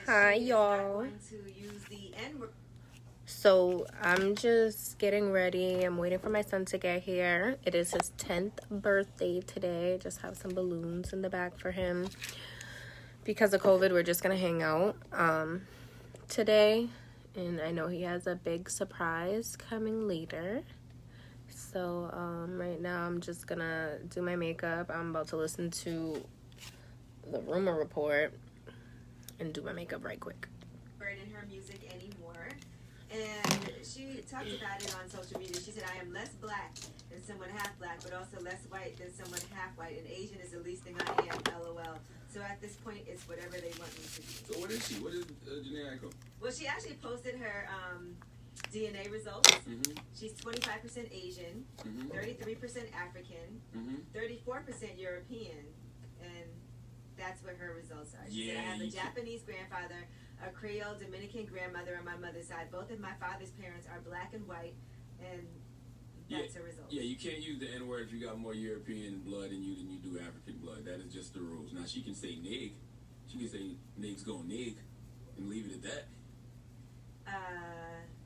Hi, y'all. So I'm just getting ready. I'm waiting for my son to get here. It is his 10th birthday today. Just have some balloons in the back for him. Because of COVID, we're just gonna hang out today. And I know he has a big surprise coming later. So right now I'm just gonna do my makeup. I'm about to listen to the rumor report and do my makeup right quick. In her music anymore, and she talked about it on social media. She said, I am less black than someone half black, but also less white than someone half white, and Asian is the least thing I am, lol. So at this point, it's whatever they want me to be. So what is she? What is Janae Aiko? Well, she actually posted her DNA results. Mm-hmm. She's 25% Asian, 33% African, 34% European, and that's what her results are. She said, I have a Japanese grandfather, a Creole Dominican grandmother on my mother's side. Both of my father's parents are black and white, and that's a result. Yeah, you can't use the N-word if you got more European blood in you than you do African blood. That is just the rules. Now, she can say nig. She can say nig's gon' nig and leave it at that.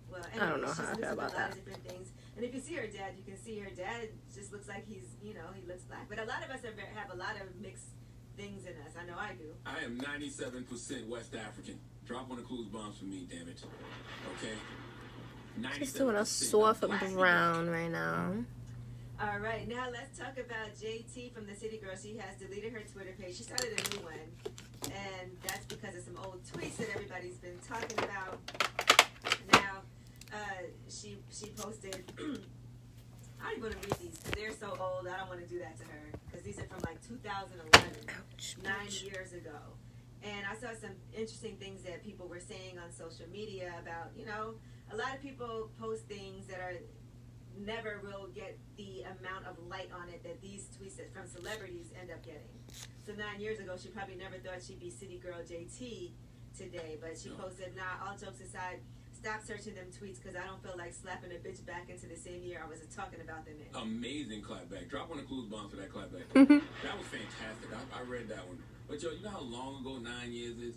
Well, anyway, I don't know how I feel about that. Different things. And if you see her dad, you can see her dad just looks like he's, he looks black. But a lot of us have a lot of mixed things in us. I know I do. I am 97% West African. Drop one of Clues bombs for me, damn it. Okay? Just doing a soft brown right now. All right, now let's talk about JT from the City Girl. She has deleted her Twitter page. She started a new one, and that's because of some old tweets that everybody's been talking about. Now, she posted. I don't even want to read these because they're so old. I don't want to do that to her because these are from like 2011, 9 years ago. And I saw some interesting things that people were saying on social media about, a lot of people post things that are never will get the amount of light on it that these tweets from celebrities end up getting. So 9 years ago, she probably never thought she'd be City Girl JT today, but she posted, all jokes aside, stop searching them tweets because I don't feel like slapping a bitch back into the same year I was talking about them in. Amazing clapback. Drop one of Clues bombs for that clapback. That was fantastic. I read that one. But yo, you know how long ago 9 years is?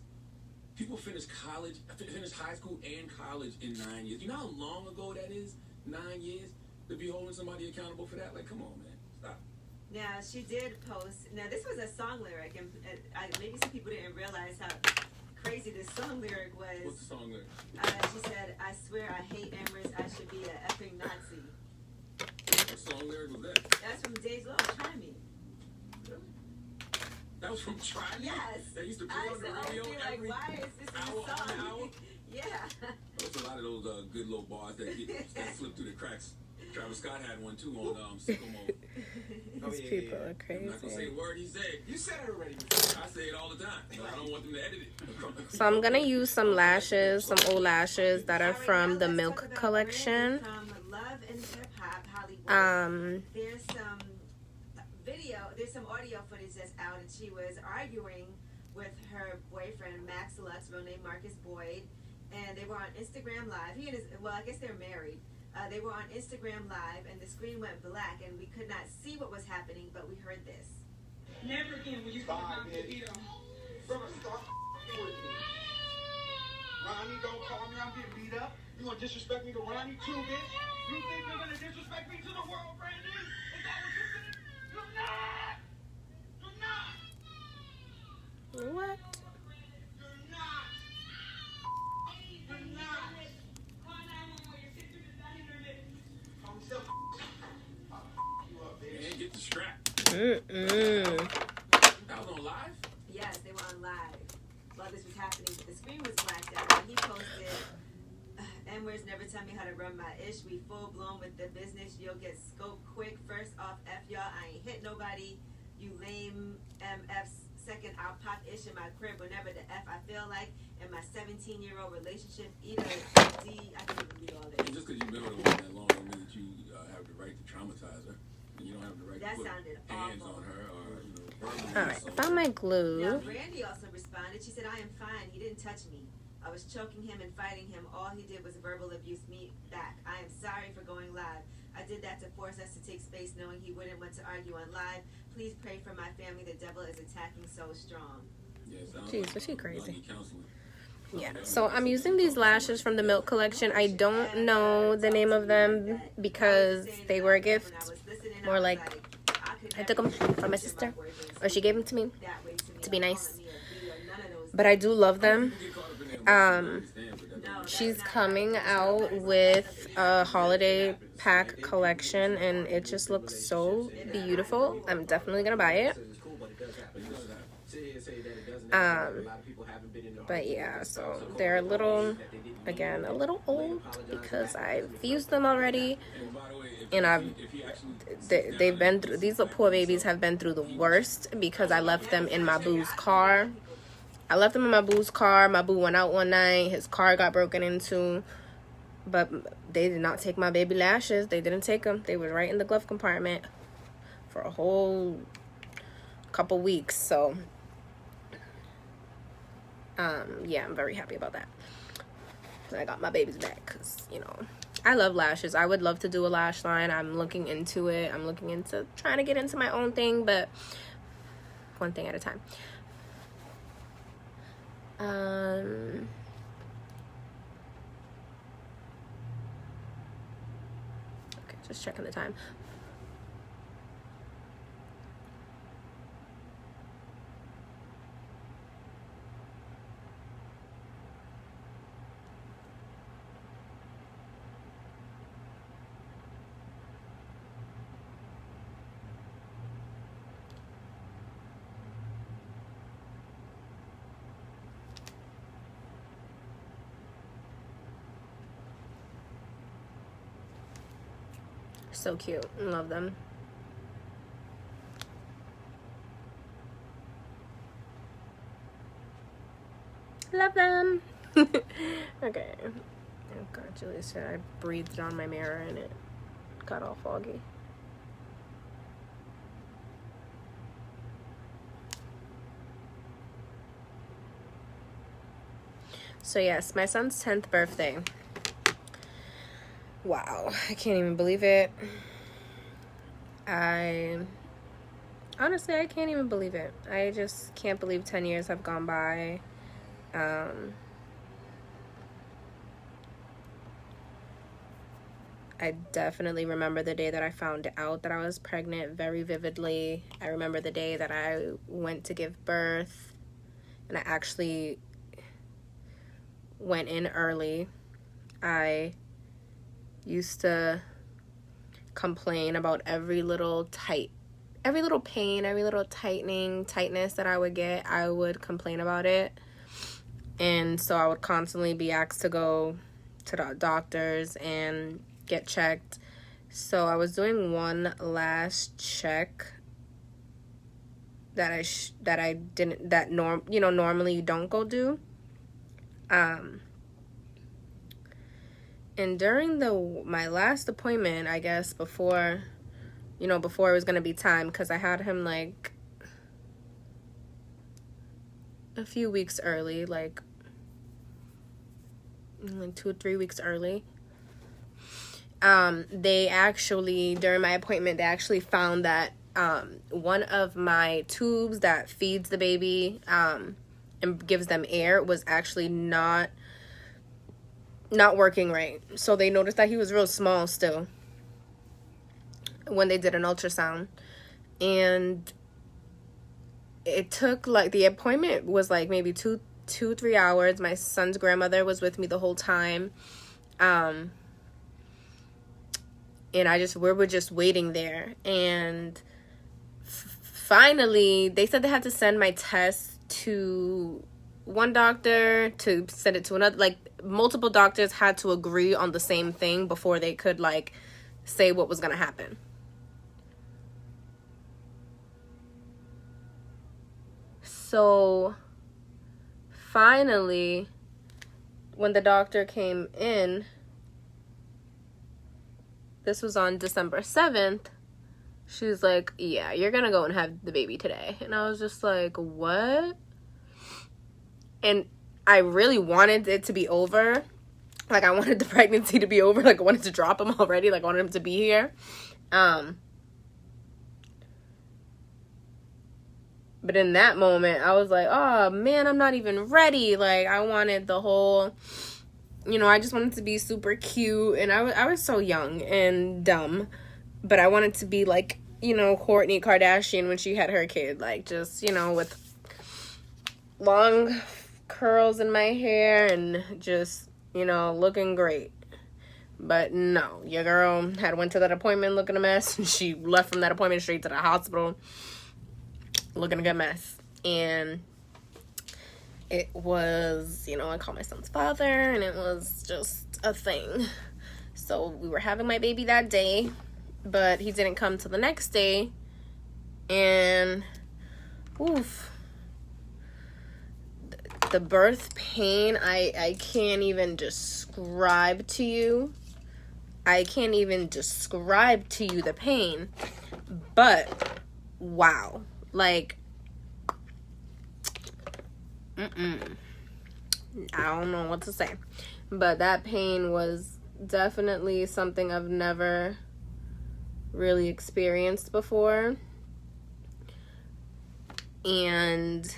People finish high school and college in 9 years. You know how long ago that is? 9 years? To be holding somebody accountable for that? Like, come on, man. Stop. Now, she did post. Now, this was a song lyric, and maybe some people didn't realize how crazy this song lyric was. What's the song lyric? She said, I swear I hate Emirates. I should be an effing Nazi. What song lyric was that? That's from Days Low, Try Me. Really? That was from Try Me? Yes. They used to play on the radio every why is this hour song? on hour? Yeah. There's a lot of those good little bars that slip through the cracks. Travis Scott had one too on Sicko Mode. These people are crazy. I'm not gonna say the word he said. You said it already. I say it all the time. But I don't want them to edit it. So I'm gonna use some lashes, some old lashes that are from the Milk collection. From Love and Hip Hop Hollywood. There's some audio footage that's out, and she was arguing with her boyfriend Max Lux, real name Marcus Boyd, and they were on Instagram Live. I guess they're married. They were on Instagram Live, and the screen went black, and we could not see what was happening, but we heard this. Never again will you come out to beat him. Brother, stop with me. Ronnie, don't call me. I'm getting beat up. You gonna disrespect me to Ronnie too, bitch? You think you're gonna disrespect me to the world, Brandon? Is that what you're gonna do? You're not! You're not! What? You're not! You're not! Call me self. I'll you up, bitch. And get the strap. That was on live? Yes, they were on live while this was happening. But the screen was blacked out. He posted, N-words never tell me how to run my ish. We full blown with the business. You'll get scoped quick. First off, F y'all. I ain't hit nobody. You lame MFs. Second, I'll pop ish in my crib whenever the F I feel like. In my 17-year-old relationship, either D, I can't even read all this. And just because you've been with a woman that long don't mean that you have the right to traumatize her. And you don't have the right to put hands on her or, verbally. Alright, I found my glue. Now, Brandy also responded. She said, I am fine. He didn't touch me. I was choking him and fighting him. All he did was verbal abuse me back. I am sorry for going live. I did that to force us to take space knowing he wouldn't want to argue on live. Please pray for my family. The devil is attacking so strong. Jeez, was she crazy? Yeah, so I'm using these lashes from the Milk Collection. I don't know the name of them because they were a gift. More like I took them from my sister, or she gave them to me to be nice. But I do love them. She's coming out with a holiday pack collection, and it just looks so beautiful. I'm definitely gonna buy it. But yeah, so they're a little old because I've used them already, and they've been through, these little poor babies have been through the worst because I left them in my boo's car. My boo went out one night, his car got broken into, but they did not take my baby lashes. They didn't take them. They were right in the glove compartment for a whole couple weeks. So yeah, I'm very happy about that. I got my babies back because, you know, I love lashes. I would love to do a lash line. I'm looking into it. I'm looking into trying to get into my own thing, but one thing at a time. Okay, just checking the time. So cute. Love them. Love them. Okay. Oh God, Julia said I breathed on my mirror and it got all foggy. So yes, my son's 10th birthday. Wow, I can't even believe it. Honestly, I can't even believe it. I just can't believe 10 years have gone by. I definitely remember the day that I found out that I was pregnant very vividly. I remember the day that I went to give birth, and I actually went in early. I used to complain about every little pain, every little tightness that I would get. I would complain about it, and so I would constantly be asked to go to the doctors and get checked. So I was doing one last check that normally you don't go do. And during my last appointment, I guess, before it was going to be time, because I had him, like, a few weeks early, like 2 or 3 weeks early. During my appointment, they actually found that one of my tubes that feeds the baby and gives them air was actually not working right. So they noticed that he was real small still when they did an ultrasound, and it took, like, the appointment was like maybe 2-3 hours. My son's grandmother was with me the whole time, and we were just waiting there, and finally they said they had to send my test to one doctor to send it to another. Like, multiple doctors had to agree on the same thing before they could, like, say what was gonna happen. So finally, when the doctor came in, this was on December 7th, she was like, yeah, you're gonna go and have the baby today. And I was just like, what? And I really wanted it to be over. Like, I wanted the pregnancy to be over. Like, I wanted to drop him already. Like, I wanted him to be here. But in that moment, I was like, oh man, I'm not even ready. Like, I wanted the whole, you know, I just wanted to be super cute. And I was so young and dumb. But I wanted to be like, you know, Kourtney Kardashian when she had her kid. Like, just, you know, with long curls in my hair and just, you know, looking great. But no, your girl went to that appointment looking a mess. And she left from that appointment straight to the hospital looking a good mess. And it was, you know, I called my son's father, and it was just a thing. So we were having my baby that day, but he didn't come till the next day. And oof, the birth pain, I can't even describe to you. I can't even describe to you the pain. But wow. Like, I don't know what to say. But that pain was definitely something I've never really experienced before. And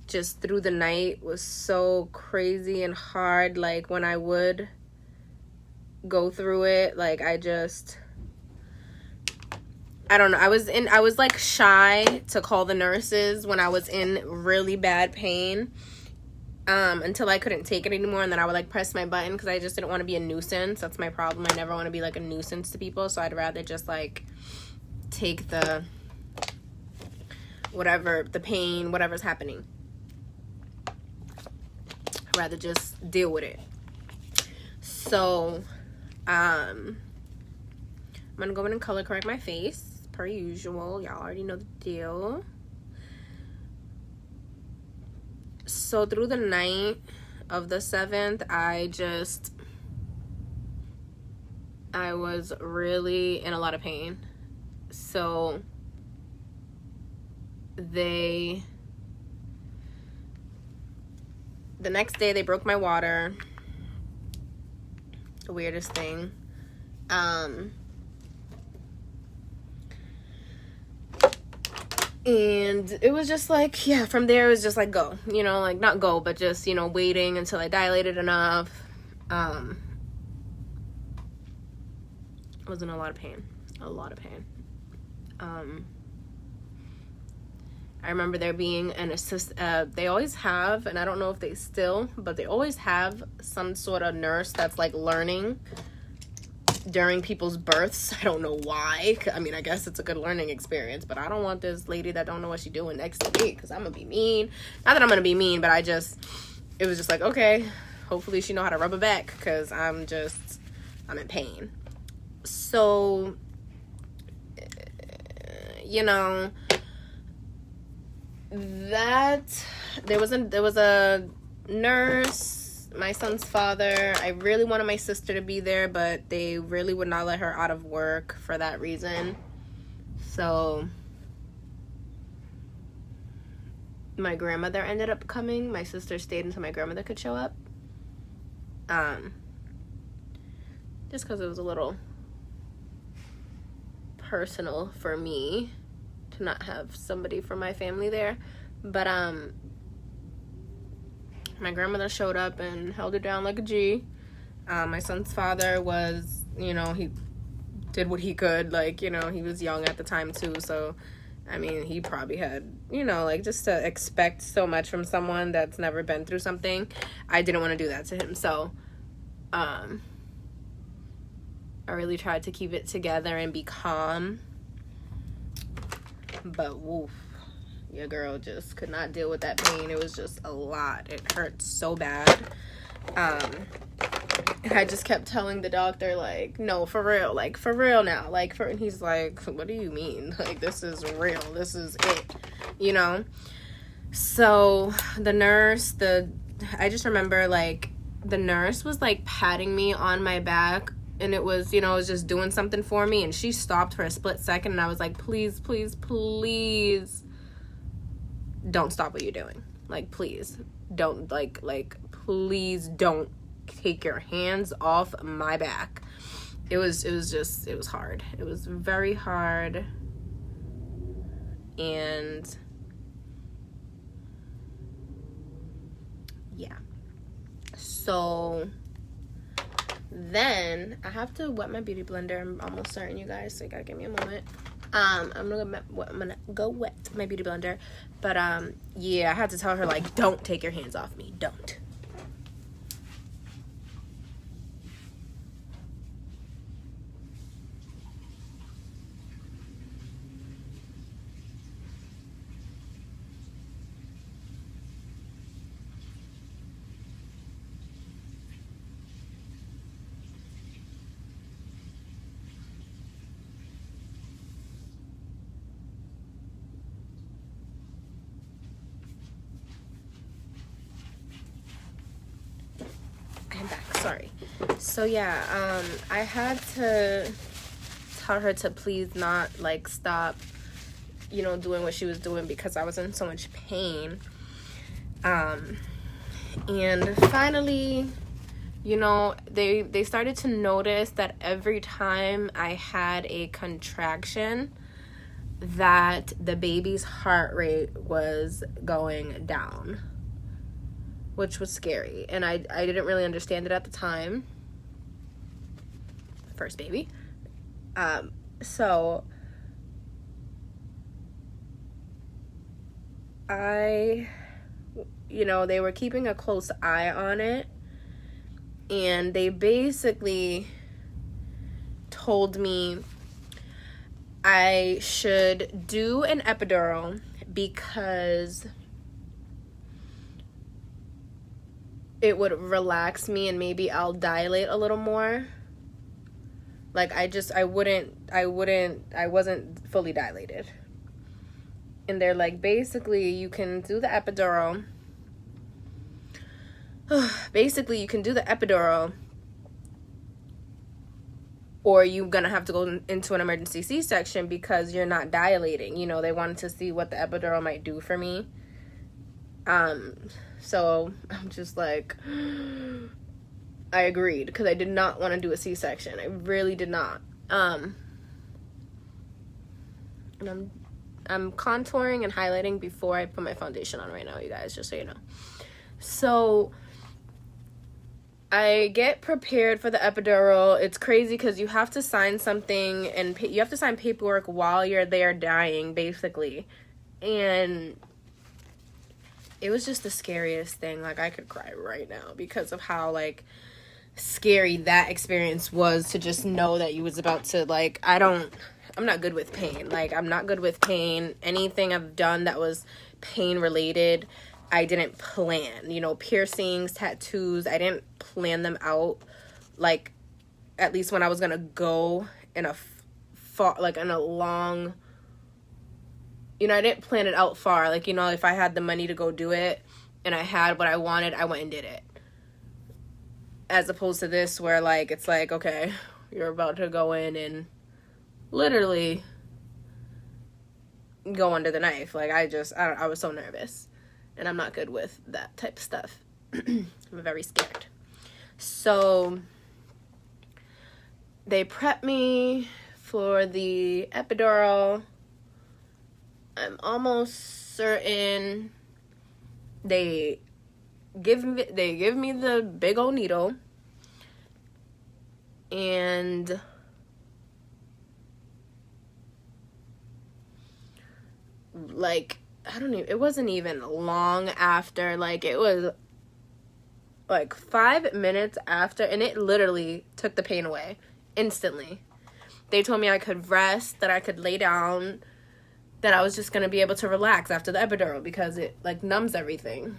just through the night was so crazy and hard. Like, when I would go through it, like, I don't know. I was like shy to call the nurses when I was in really bad pain, until I couldn't take it anymore. And then I would like press my button because I just didn't want to be a nuisance. That's my problem. I never want to be like a nuisance to people. So I'd rather just like take the pain, whatever's happening. I'd rather just deal with it. So, I'm gonna go in and color correct my face. Per usual, y'all already know the deal. So through the night of the 7th, I was really in a lot of pain. So the next day they broke my water. The weirdest thing. And it was just like, yeah, from there it was just like go, you know, like not go, but just, you know, waiting until I dilated enough. I was in a lot of pain. I remember there being an they always have, and I don't know if they still, but they always have some sort of nurse that's like learning during people's births. I don't know why. I mean, I guess it's a good learning experience, but I don't want this lady that don't know what she's doing next to me, because I'm gonna be mean. Not that I'm gonna be mean, but it was just like, okay, hopefully she know how to rub it back, because I'm in pain. So, you know, that there was a nurse, my son's father. I really wanted my sister to be there, but they really would not let her out of work for that reason. So my grandmother ended up coming. My sister stayed until my grandmother could show up. Just because it was a little personal for me to not have somebody from my family there. But my grandmother showed up and held it down like a G. My son's father was, you know, he did what he could. Like, you know, he was young at the time too. So, I mean, he probably had, you know, like, just to expect so much from someone that's never been through something. I didn't want to do that to him. So, I really tried to keep it together and be calm. But, woof. Your girl just could not deal with that pain. It was just a lot. It hurt so bad. And I just kept telling the doctor, like, no, for real now. And he's like, what do you mean? Like, this is real. This is it, you know? So the nurse, I just remember, like, the nurse was, like, patting me on my back. And it was, you know, it was just doing something for me. And she stopped for a split second. And I was like, please, please, please, don't stop what you're doing. Like, please don't, please don't take your hands off my back. It was hard. It was very hard. And yeah, so then I have to wet my beauty blender. I'm almost certain, you guys, so you gotta give me a moment. I'm gonna go wet my beauty blender, but yeah, I had to tell her, like, don't take your hands off me, don't. I'm back, sorry. So yeah, I had to tell her to please not, like, stop, you know, doing what she was doing because I was in so much pain. And finally, you know, they started to notice that every time I had a contraction, that the baby's heart rate was going down, which was scary. And I didn't really understand it at the time. First baby. So you know, they were keeping a close eye on it, and they basically told me I should do an epidural because it would relax me and maybe I'll dilate a little more. Like, I wasn't fully dilated. And they're like, basically, you can do the epidural. Basically, you can do the epidural, or you're gonna have to go into an emergency C-section because you're not dilating. You know, they wanted to see what the epidural might do for me. So I'm just like, I agreed because I did not want to do a C-section. I really did not. And I'm contouring and highlighting before I put my foundation on right now, you guys, just so you know. So I get prepared for the epidural. It's crazy because you have to sign something, and you have to sign paperwork while you're there dying, basically. And it was just the scariest thing. Like, I could cry right now because of how, like, scary that experience was, to just know that you was about to, like, I'm not good with pain. Like, I'm not good with pain. Anything I've done that was pain related, I didn't plan. You know, piercings, tattoos, I didn't plan them out. Like, at least when I was gonna go in in a long, you know, I didn't plan it out far. Like, you know, if I had the money to go do it and I had what I wanted, I went and did it. As opposed to this where, like, it's like, okay, you're about to go in and literally go under the knife. Like, I was so nervous. And I'm not good with that type of stuff. I'm very scared. So they prep me for the epidural. I'm almost certain they give me the big old needle, and like, it wasn't even long after, like, it was like 5 minutes after, and it literally took the pain away instantly. They told me I could rest, that I could lay down, that I was just gonna be able to relax after the epidural because it, like, numbs everything.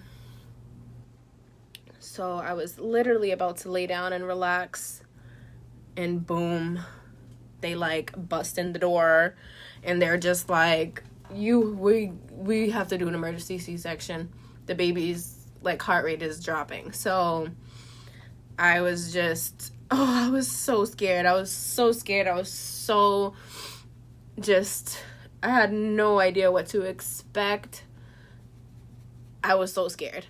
So I was literally about to lay down and relax, and boom, they, like, bust in the door, and they're just like, we have to do an emergency C-section. The baby's, like, heart rate is dropping. So I was just, I was so scared. I had no idea what to expect. I was so scared.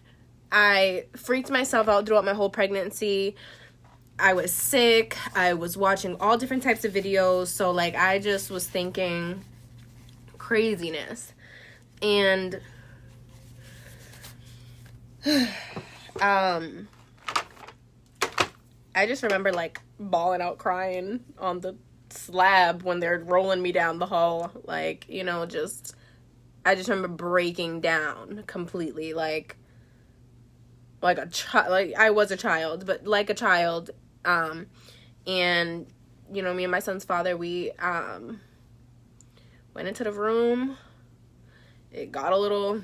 I freaked myself out throughout my whole pregnancy. I was sick. I was watching all different types of videos. So, like, I just was thinking craziness. And I just remember like bawling out crying on the slab when they're rolling me down the hall. Like, you know, I just remember breaking down completely, like a child. Like, I was a child, but like a child. And, you know, me and my son's father, we went into the room. It got a little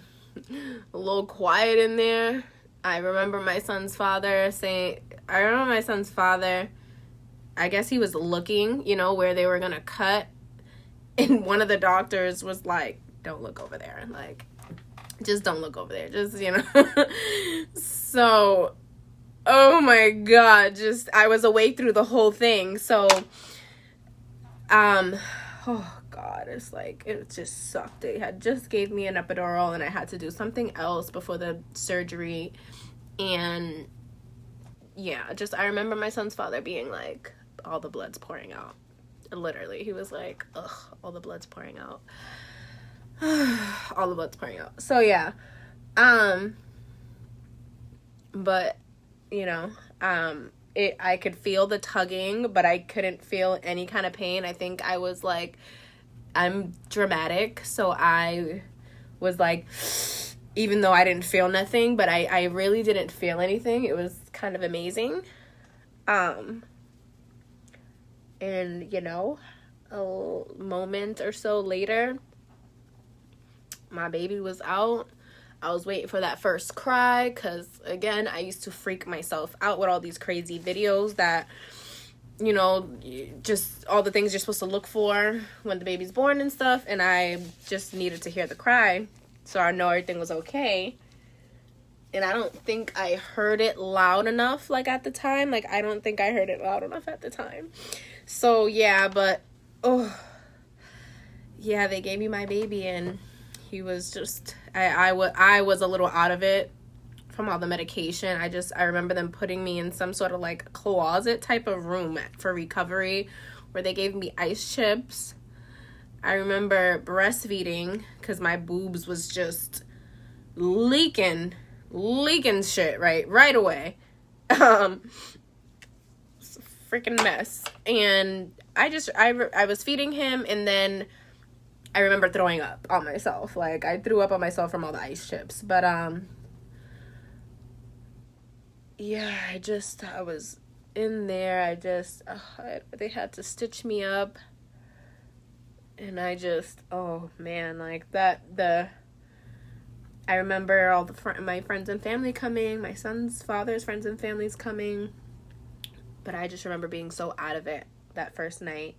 quiet in there. I remember my son's father, I guess he was looking, you know, where they were gonna cut, and one of the doctors was like, don't look over there, like, just don't look over there, just, you know. So, oh my God, I was awake through the whole thing. So, oh God, it's like, it just sucked. They had just gave me an epidural, and I had to do something else before the surgery. And yeah, I remember my son's father being like, all the blood's pouring out. Literally, he was like, ugh, all the blood's pouring out. All the blood's pouring out. So yeah, but you know, I could feel the tugging, but I couldn't feel any kind of pain. I think I was like, I'm dramatic, so I was like, even though I didn't feel nothing, but I really didn't feel anything. It was kind of amazing. And, you know, a moment or so later, my baby was out. I was waiting for that first cry because, again, I used to freak myself out with all these crazy videos that, you know, just all the things you're supposed to look for when the baby's born and stuff. And I just needed to hear the cry so I know everything was okay. And I don't think I heard it loud enough, like, at the time. Like, I don't think I heard it loud enough at the time. So, yeah, but, oh, yeah, they gave me my baby, and he was just, I was a little out of it from all the medication. I remember them putting me in some sort of, like, closet type of room for recovery where they gave me ice chips. I remember breastfeeding because my boobs was just leaking shit right away. It's a freaking mess. And I was feeding him, and then I remember throwing up on myself. Like, I threw up on myself from all the ice chips. But yeah, I was in there. They had to stitch me up, and oh man, like I remember all my friends and family coming, my son's father's friends and families coming, but I just remember being so out of it that first night.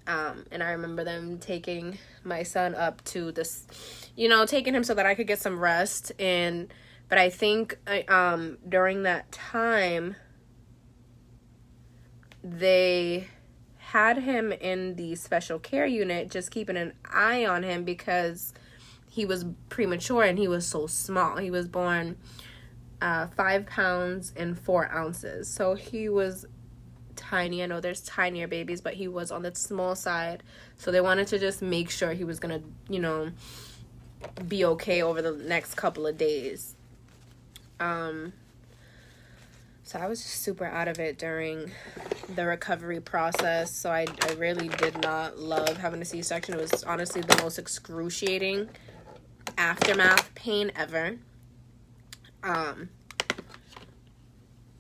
And I remember them taking my son up to this, you know, taking him so that I could get some rest. But I think during that time, they had him in the special care unit, just keeping an eye on him because he was premature and he was so small. He was born 5 pounds and 4 ounces. So he was tiny. I know there's tinier babies, but he was on the small side. So they wanted to just make sure he was going to, you know, be okay over the next couple of days. So I was just super out of it during the recovery process. So I really did not love having a C-section. It was honestly the most excruciating aftermath pain ever. And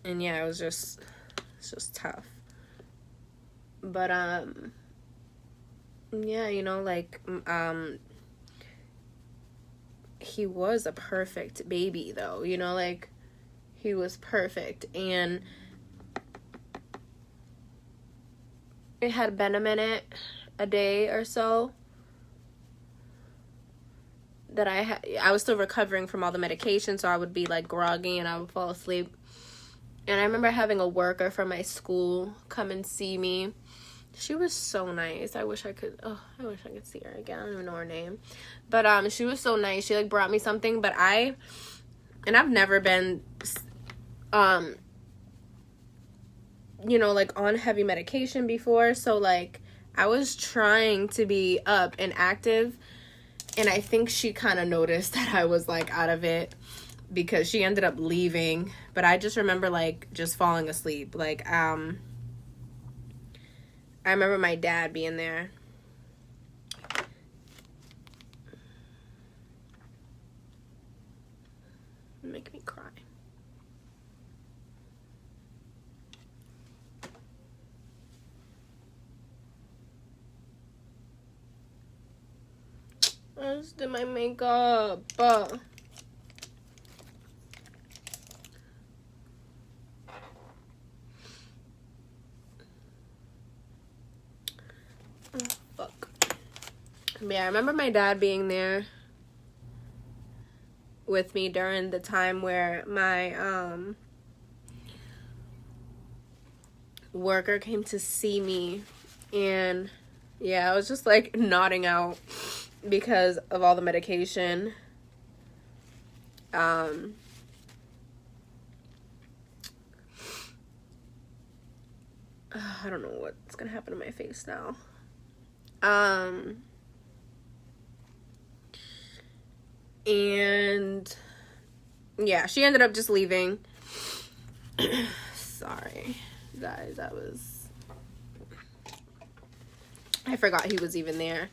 yeah, it's just tough. But yeah, you know, like he was a perfect baby though, you know, like he was perfect. And it had been a day or so that I was still recovering from all the medication, so I would be like groggy and I would fall asleep. And I remember having a worker from my school come and see me. She was so nice. I wish I could see her again. I don't even know her name. But she was so nice. She like brought me something, but I've never been you know, like on heavy medication before, so like I was trying to be up and active, And I think she kind of noticed that I was like out of it, because she ended up leaving. But I just remember like just falling asleep. Like I remember my dad being there. Make me cry. I just did my makeup. Oh, fuck. Yeah, I remember my dad being there with me during the time where my worker came to see me, and yeah, I was just like nodding out because of all the medication. I don't know what's gonna happen to my face now. And yeah, she ended up just leaving. Sorry, guys, I forgot he was even there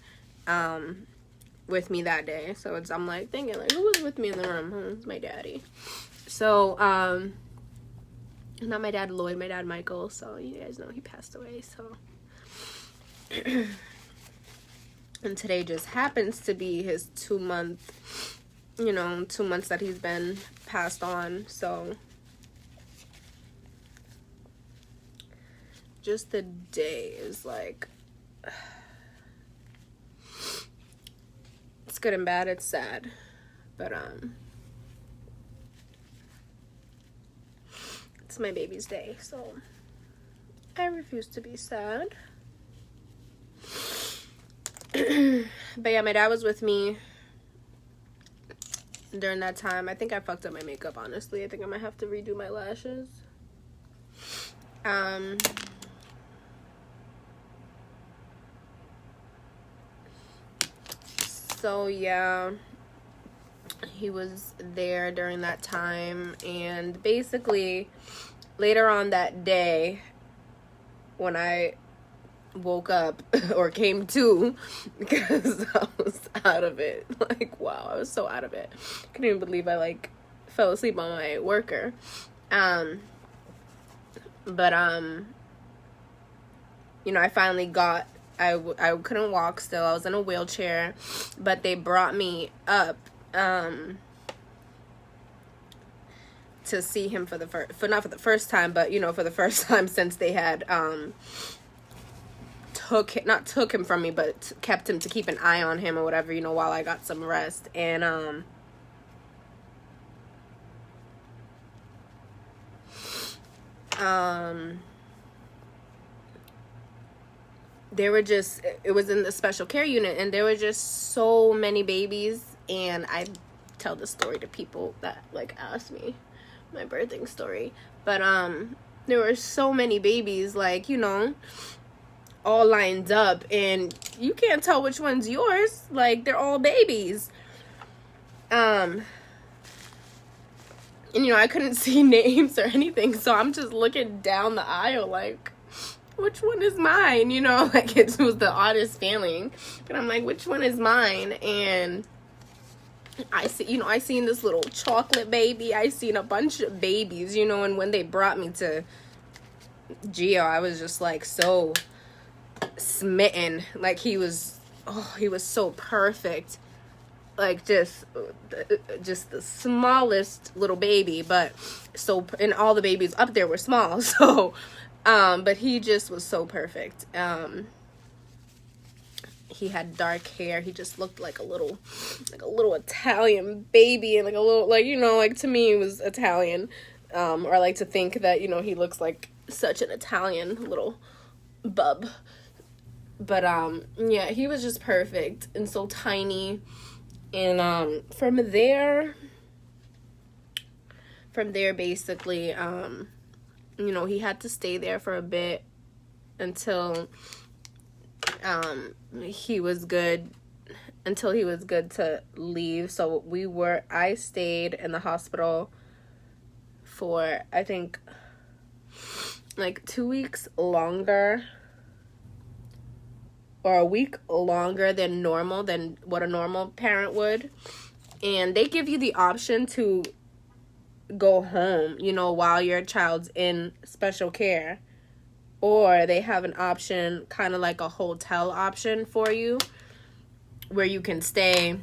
with me that day. So I'm like thinking, like, who was with me in the room? It's my daddy. So not my dad Lloyd, my dad Michael. So you guys know he passed away. So and today just happens to be his 2 month, 2 months that he's been passed on. So just the day is like, it's good and bad, it's sad, but it's my baby's day, so I refuse to be sad. But yeah, my dad was with me during that time. I think I fucked up my makeup, honestly. I think I might have to redo my lashes. So yeah, he was there during that time, and basically later on that day when I woke up or came to, because I was out of it, like, wow, I was so out of it. Couldn't even believe I like fell asleep on my worker. I finally got, I couldn't walk still. I was in a wheelchair, but they brought me up to see him for the not for the first time, but for the first time since they had not took him from me, but kept him to keep an eye on him or whatever, while I got some rest. And they were just, it was in the special care unit, and there were just so many babies. And I tell this story to people that like ask me my birthing story, but there were so many babies, like, all lined up, and you can't tell which one's yours. Like, they're all babies. And I couldn't see names or anything, so I'm just looking down the aisle like, which one is mine? Like, it was the oddest feeling, but I'm like, which one is mine? And I see, I seen this little chocolate baby. I seen a bunch of babies, and when they brought me to Gio, I was just like so smitten. Like, he was so perfect. Like, just the smallest little baby, but and all the babies up there were small. So, but he just was so perfect. He had dark hair. He just looked like a little Italian baby, and like a little, like to me, he was Italian. Or I like to think that, he looks like such an Italian little bub. But, yeah, he was just perfect and so tiny. And, from there, basically, he had to stay there for a bit until, he was good. until he was good to leave. So I stayed in the hospital for, I think, like 2 weeks longer, or a week longer than normal, than what a normal parent would. And they give you the option to go home, you know, while your child's in special care. Or they have an option, kind of like a hotel option for you, where you can stay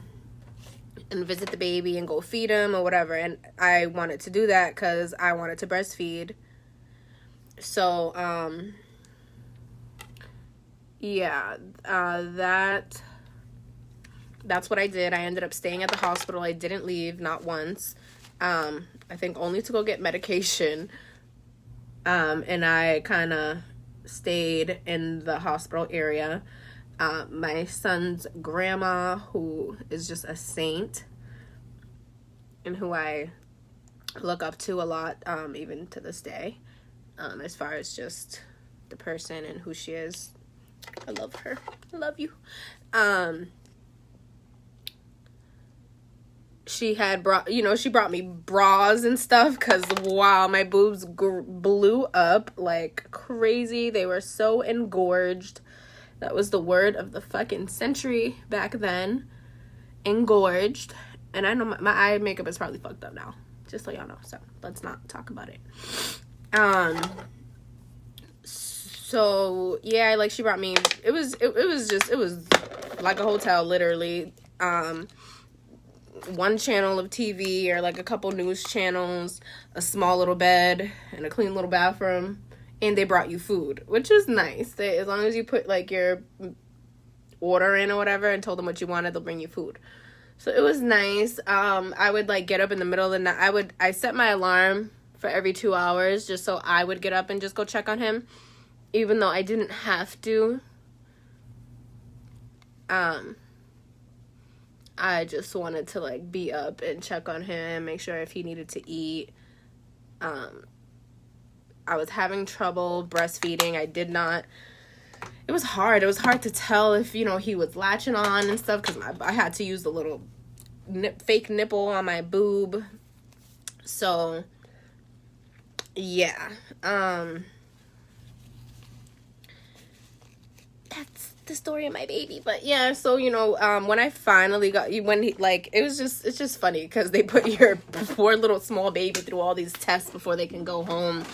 and visit the baby and go feed him or whatever. And I wanted to do that because I wanted to breastfeed. So, yeah, that's what I did. I ended up staying at the hospital. I didn't leave, not once. I think only to go get medication. And I kind of stayed in the hospital area. My son's grandma, who is just a saint and who I look up to a lot, even to this day, as far as just the person and who she is. I love her. I love you. She brought me bras and stuff because, wow, my boobs blew up like crazy. They were so engorged. That was the word of the fucking century back then. Engorged. And I know my eye makeup is probably fucked up now, just so y'all know. So let's not talk about it. So yeah, like she brought me, it was like a hotel, literally. One channel of TV, or like a couple news channels, a small little bed, and a clean little bathroom, and they brought you food, which was nice. As long as you put like your order in or whatever and told them what you wanted, they'll bring you food. So it was nice. I would like get up in the middle of the night. I set my alarm for every 2 hours just so I would get up and just go check on him, even though I didn't have to. I just wanted to like be up and check on him, make sure if he needed to eat. I was having trouble breastfeeding. It was hard. It was hard to tell if, you know, he was latching on and stuff, because I had to use the little fake nipple on my boob. So, yeah. That's the story of my baby. But yeah, so, you know, when I finally it's just funny because they put your poor little small baby through all these tests before they can go home.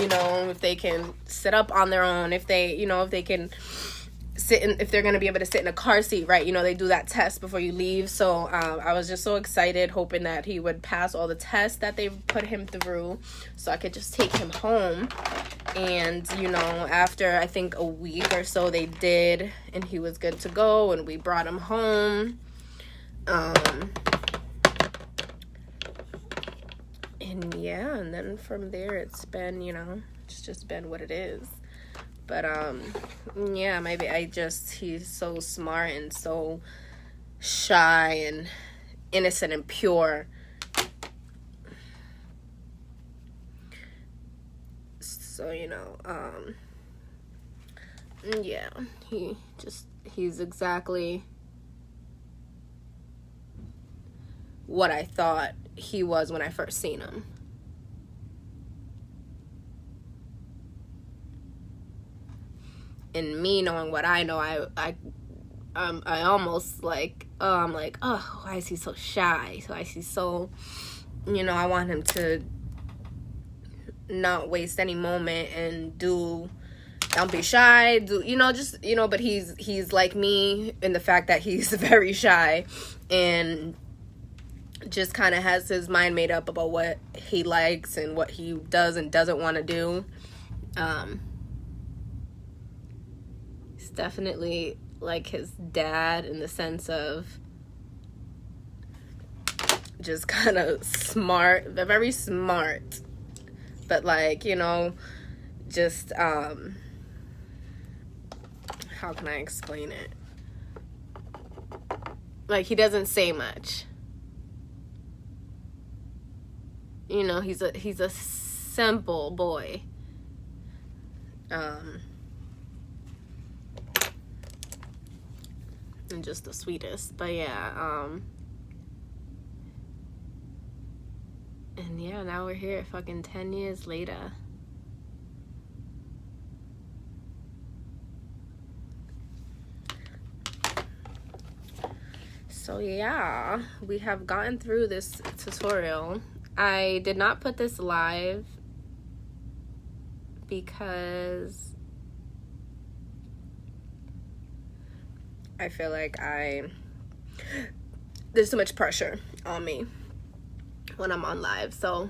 You know, if they can sit up on their own, if they can if they're going to be able to sit in a car seat, right? You know, they do that test before you leave. So I was just so excited, hoping that he would pass all the tests that they put him through so I could just take him home. And, you know, after I think a week or so they did, and he was good to go, and we brought him home. And yeah, and then from there it's been, you know, it's just been what it is. But yeah, maybe he's so smart and so shy and innocent and pure. So, you know, yeah, he's exactly what I thought he was when I first seen him. And me knowing what I know, I almost like, I'm like, oh, why is he so shy? Why is he so, you know, I want him to not waste any moment and don't be shy, but he's like me in the fact that he's very shy and just kind of has his mind made up about what he likes and what he does and doesn't want to do. He's definitely like his dad in the sense of just kind of smart, very smart, but like, you know, just how can I explain it? Like, he doesn't say much. You know, he's a simple boy. and just the sweetest. But yeah, and yeah, now we're here fucking 10 years later. So yeah, we have gotten through this tutorial. I did not put this live because I feel like there's too much pressure on me when I'm on live. So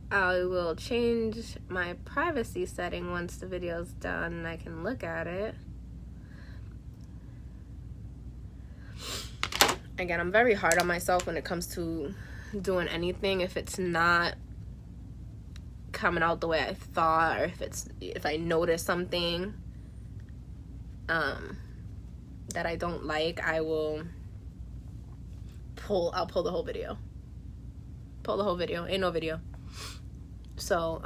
I will change my privacy setting once the video's done and I can look at it. Again, I'm very hard on myself when it comes to doing anything. If it's not coming out the way I thought, or if I notice something that I don't like, I'll pull the whole video. Ain't no video. So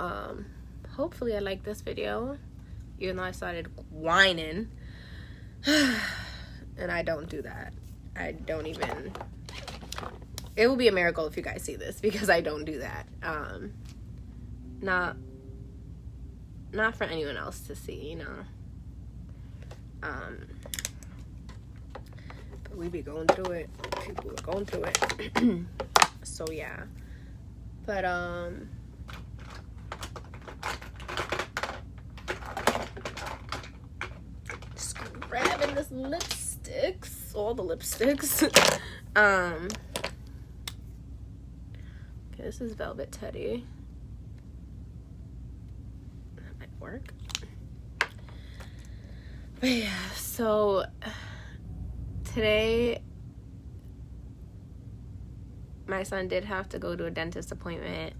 hopefully I like this video, even though I started whining. And I don't do that. It will be a miracle if you guys see this, because I don't do that. Not for anyone else to see, you know. But we be going through it. People are going through it. So yeah. But just grabbing this lipsticks, all the lipsticks. Okay, this is Velvet Teddy. That might work. But yeah, so today my son did have to go to a dentist appointment,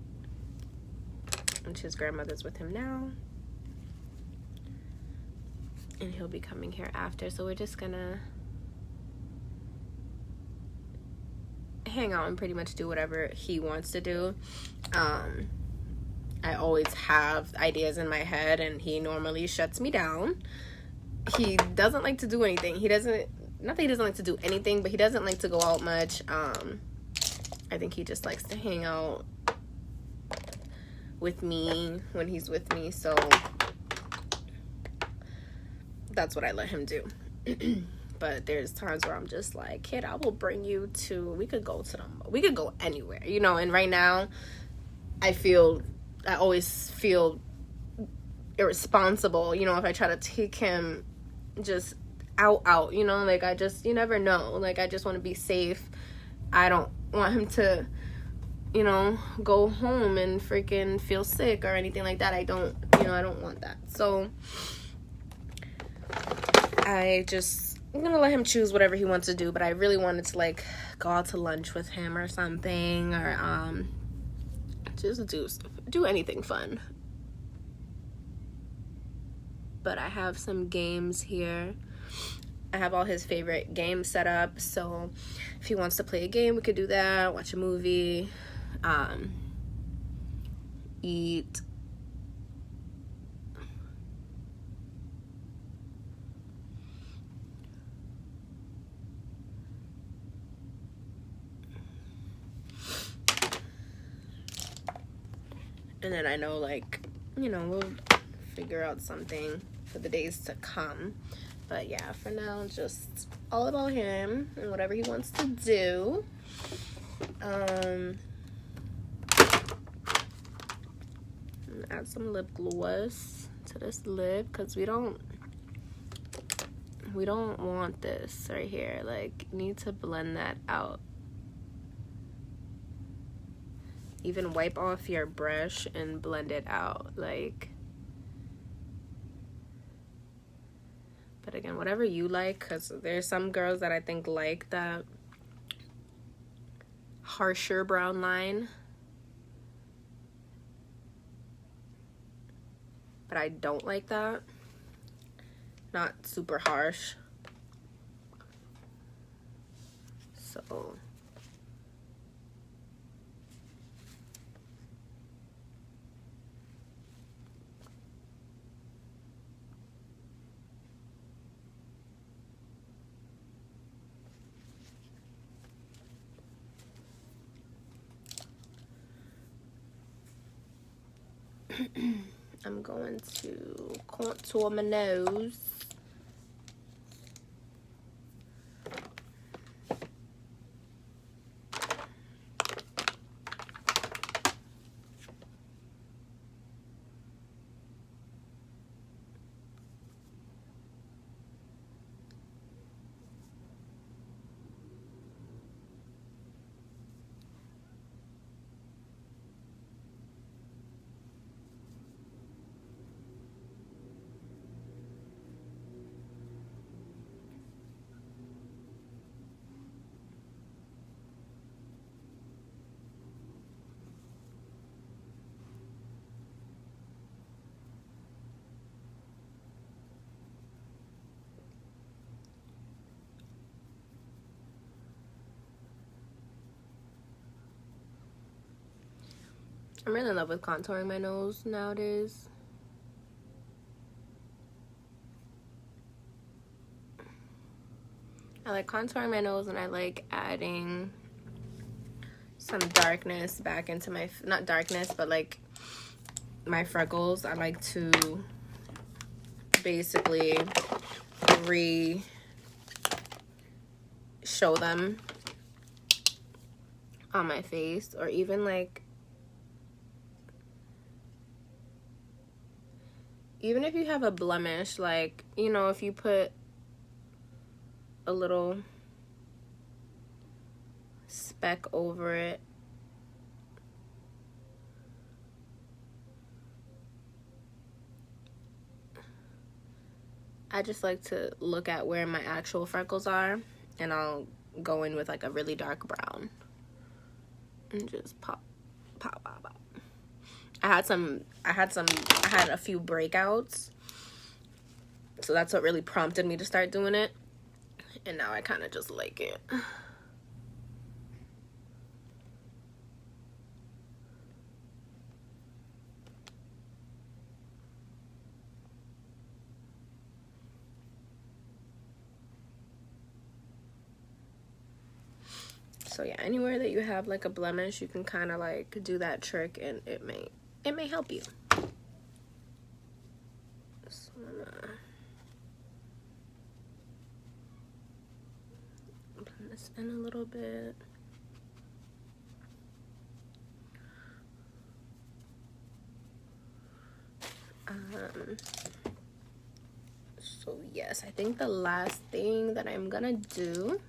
and his grandmother's with him now, and he'll be coming here after. So we're just gonna hang out and pretty much do whatever he wants to do. I always have ideas in my head, and he normally shuts me down. He doesn't like to do anything. Not that he doesn't like to do anything, but he doesn't like to go out much. I think he just likes to hang out with me when he's with me, so that's what I let him do. But there's times where I'm just like, kid, I will bring you to, we could go anywhere, you know. And right now I always feel irresponsible, you know, if I try to take him just out, you know, like you never know, like I just want to be safe. I don't want him to, you know, go home and freaking feel sick or anything like that. I don't want that. So I'm gonna let him choose whatever he wants to do, but I really wanted to like go out to lunch with him or something, or just do anything fun. But I have some games here. I have all his favorite games set up, so if he wants to play a game, we could do that, watch a movie, eat. And then I know, like, you know, we'll figure out something for the days to come. But yeah, for now, just all about him and whatever he wants to do. Add some lip gloss to this lip, because we don't want this right here. Like, need to blend that out. Even wipe off your brush and blend it out, like. But again, whatever you like, because there's some girls that I think like that harsher brown line, but I don't like that. Not super harsh. So I'm going to contour my nose. I'm really in love with contouring my nose nowadays. I like contouring my nose, and I like adding some darkness back into my, not darkness, but like my freckles. I like to basically show them on my face, or even like, even if you have a blemish, like, you know, if you put a little speck over it, I just like to look at where my actual freckles are, and I'll go in with like a really dark brown and just pop. I had a few breakouts, so that's what really prompted me to start doing it, and now I kind of just like it. So yeah, anywhere that you have like a blemish, you can kind of like do that trick, and it may help you. So I'm gonna blend this in a little bit. So yes, I think the last thing that I'm gonna do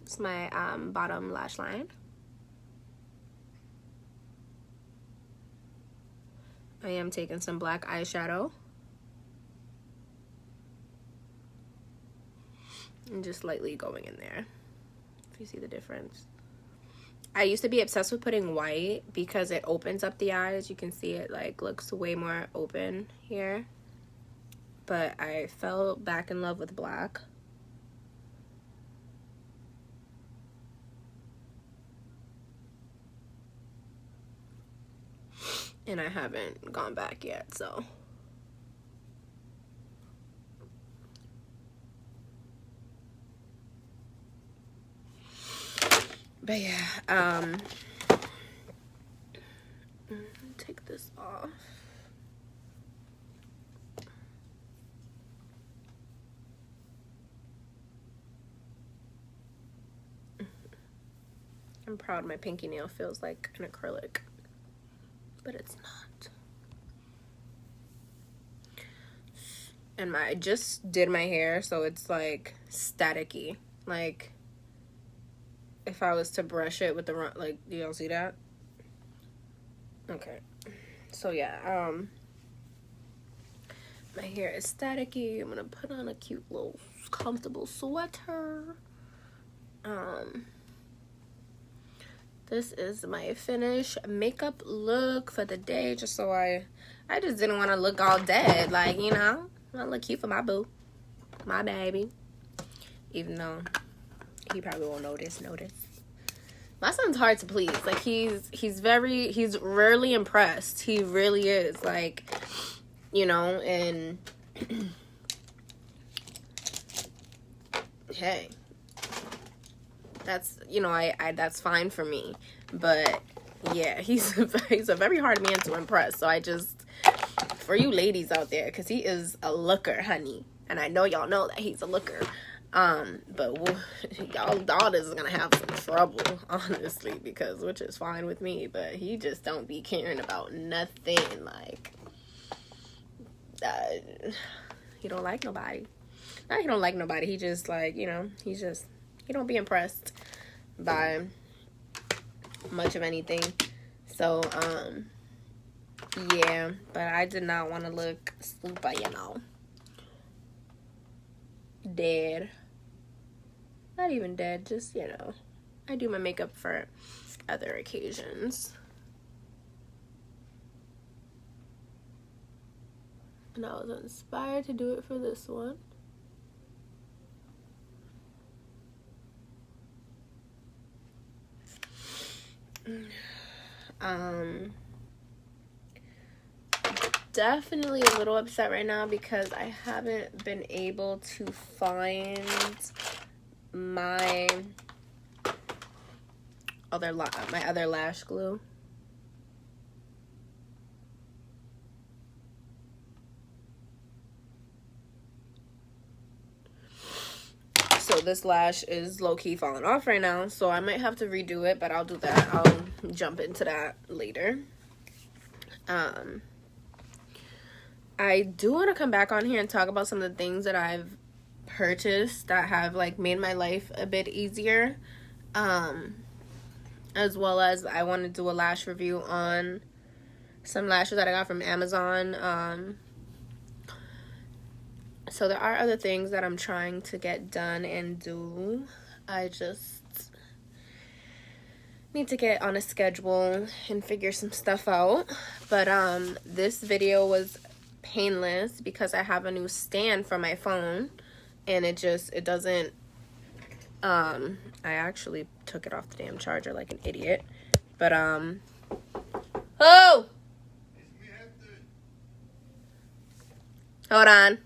is my bottom lash line. I am taking some black eyeshadow and just lightly going in there, if you see the difference. I used to be obsessed with putting white because it opens up the eyes. You can see it like looks way more open here. But I fell back in love with black. And I haven't gone back yet, so. But yeah, take this off. I'm proud my pinky nail feels like an acrylic, but it's not. And I just did my hair, so it's like staticky. Like, if I was to brush it with the, like, you don't see that? Okay. So yeah, my hair is staticky. I'm gonna put on a cute little comfortable sweater. This is my finished makeup look for the day, just so I just didn't want to look all dead, like, you know, I want to look cute for my boo, my baby, even though he probably won't notice. My son's hard to please. Like, he's rarely impressed. He really is, like, you know, and hey, that's, you know, I that's fine for me. But yeah, he's a very hard man to impress. So I just, for you ladies out there, because he is a looker, honey, and I know y'all know that he's a looker. But y'all daughters is gonna have some trouble, honestly, because, which is fine with me, but he just don't be caring about nothing. Like, he don't like nobody. Not he don't like nobody, he just, like, you know, he don't be impressed by much of anything. So, yeah, but I did not want to look super, you know, dead. Not even dead, just, you know, I do my makeup for other occasions. And I was inspired to do it for this one. Definitely a little upset right now because I haven't been able to find my other lash glue. So this lash is low-key falling off right now, so I might have to redo it, but I'll do that. I'll jump into that later. I do want to come back on here and talk about some of the things that I've purchased that have, like, made my life a bit easier. As well as I want to do a lash review on some lashes that I got from Amazon. So there are other things that I'm trying to get done and do. I just need to get on a schedule and figure some stuff out. But this video was painless because I have a new stand for my phone, and it doesn't, I actually took it off the damn charger like an idiot. But oh, hold on.